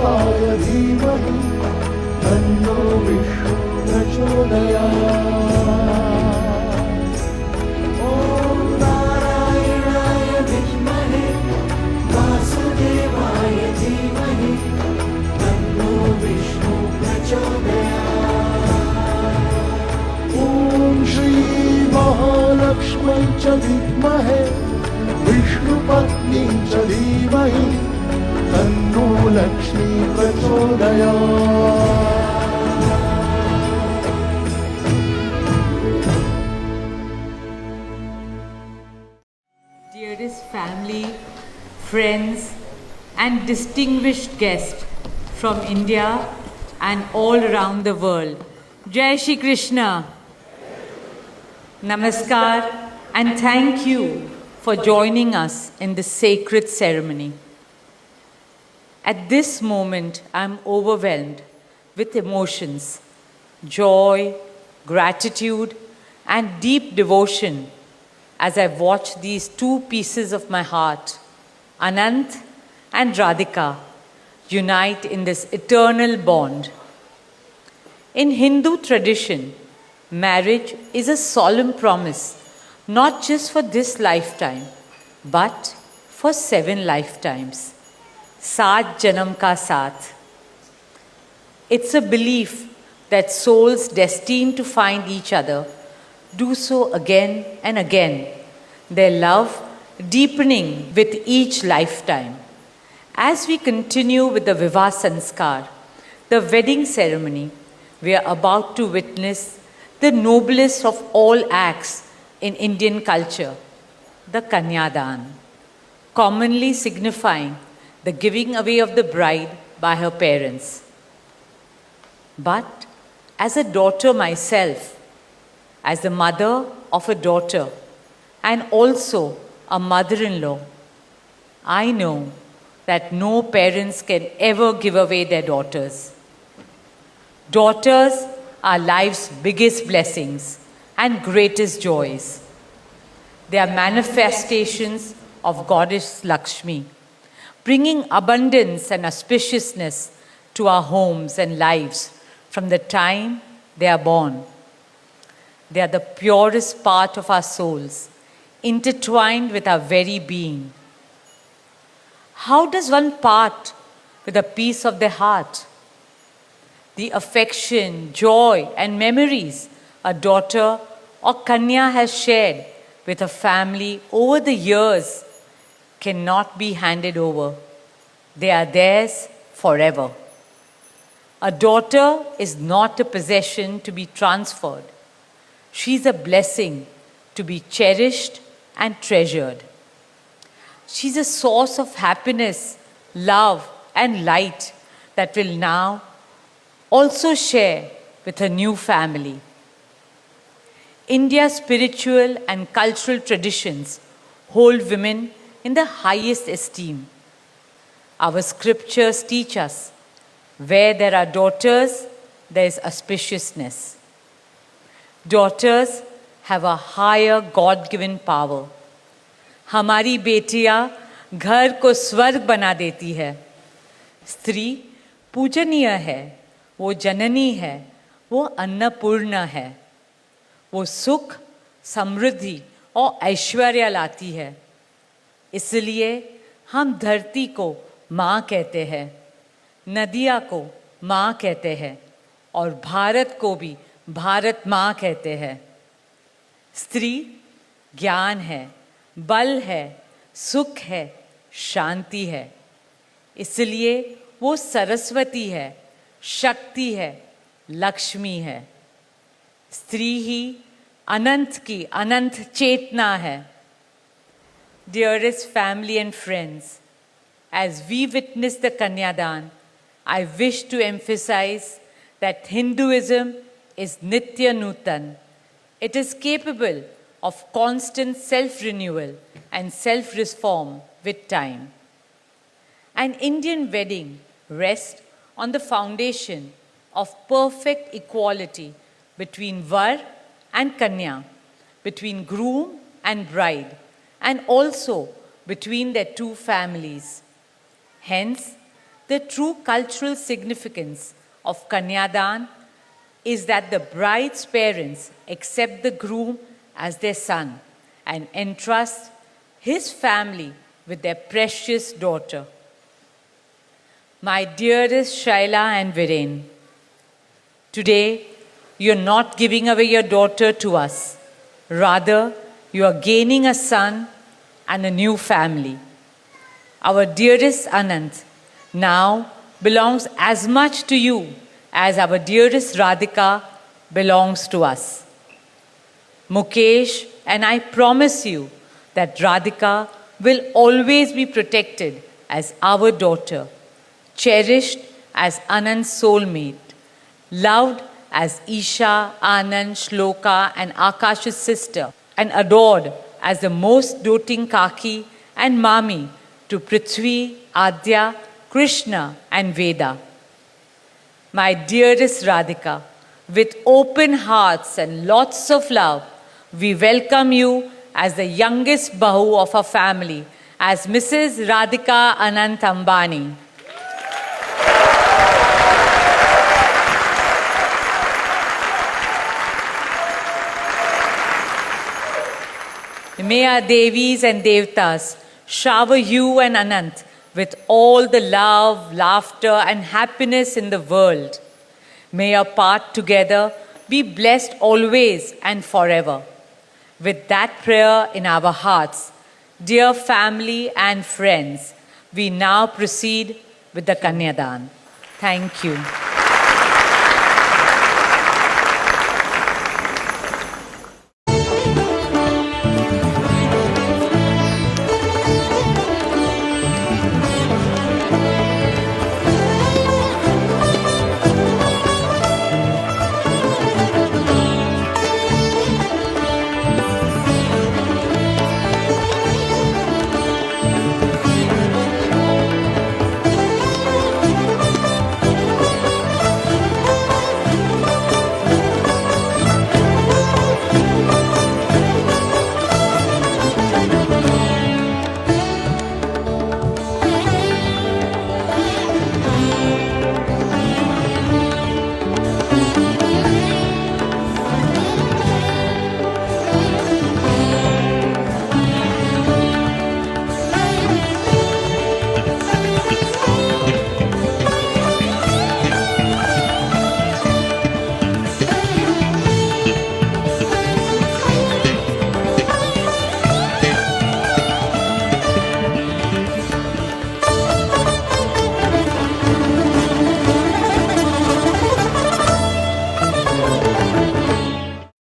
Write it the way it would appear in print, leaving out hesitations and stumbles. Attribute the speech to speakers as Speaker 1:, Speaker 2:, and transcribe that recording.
Speaker 1: वासुदेवाय धीमहि तन्नो विष्णु प्रचोदयात्। ॐ नारायणाय विद्महे वासुदेवाय धीमहि तन्नो विष्णु प्रचोदयात्। ॐ श्री महालक्ष्मी च विद्महे विष्णुपत्नी च धीमहि तन्नो लक्ष्मी प्रचोदयात्।
Speaker 2: Dearest family, friends and distinguished guests from India and all around the world, Jai Shri Krishna, Namaskar, and thank you for joining us in this sacred ceremony. At this moment, I am overwhelmed with emotions, joy, gratitude, and deep devotion as I watch these two pieces of my heart, Anant and Radhika, unite in this eternal bond. In Hindu tradition, marriage is a solemn promise, not just for this lifetime, but for 7 lifetimes. Saat janam ka saath. It's a belief that souls destined to find each other do so again and again, their love deepening with each lifetime. As we continue with the Vivah Sanskar, the wedding ceremony, we are about to witness the noblest of all acts in Indian culture, the Kanyadan, commonly signifying the giving away of the bride by her parents. But as a daughter myself, as the mother of a daughter and also a mother-in-law, I know that no parents can ever give away their daughters. Daughters are life's biggest blessings and greatest joys. They are manifestations of Goddess Lakshmi, bringing abundance and auspiciousness to our homes and lives from the time they are born. They are the purest part of our souls, intertwined with our very being. How does one part with a piece of the heart? The affection, joy, and memories a daughter or Kanya has shared with her family over the years cannot be handed over. They are theirs forever. A daughter is not a possession to be transferred. She is a blessing to be cherished and treasured. She is a source of happiness, love, and light that will now also share with her new family. India's spiritual and cultural traditions hold women in the highest esteem. Our scriptures teach us, where there are daughters, there is auspiciousness. Daughters have a higher God-given power. हमारी बेटियां घर को स्वर्ग बना देती है। स्त्री पूजनीय है, वो जननी है, वो अन्नपूर्णा है। वो सुख, समृद्धि और ऐश्वर्य लाती है। इसलिए हम धरती को माँ कहते हैं, नदियाँ को माँ कहते हैं और भारत को भी भारत माँ कहते हैं। स्त्री ज्ञान है, बल है, सुख है, शांति है। इसलिए वो सरस्वती है, शक्ति है, लक्ष्मी है। स्त्री ही अनंत की अनंत चेतना है। Dearest family and friends, as we witness the Kanyadan, I wish to emphasize that Hinduism is Nitya Nutan. It is capable of constant self-renewal and self-reform with time. An Indian wedding rests on the foundation of perfect equality between Var and Kanya, between groom and bride, and also between their two families. Hence, The true cultural significance of Kanyadan is that the bride's parents accept the groom as their son and entrust his family with their precious daughter. My dearest Shaila and Viren, today you're not giving away your daughter to us. Rather, you are gaining a son and a new family. Our dearest Anant now belongs as much to you as our dearest Radhika belongs to us. Mukesh and I promise you that Radhika will always be protected as our daughter, cherished as Anand's soulmate, loved as Isha, Anand, Shloka and Akash's sister, and adored as the most doting Kaki and Mami to Prithvi, Adya, Krishna and Veda. My dearest Radhika, with open hearts and lots of love, we welcome you as the youngest Bahu of our family, as Mrs. Radhika Anant Ambani. May our Devis and Devtas shower you and Anant with all the love, laughter and happiness in the world. May your path together be blessed always and forever. With that prayer in our hearts, dear family and friends, we now proceed with the Kanyadan. Thank you.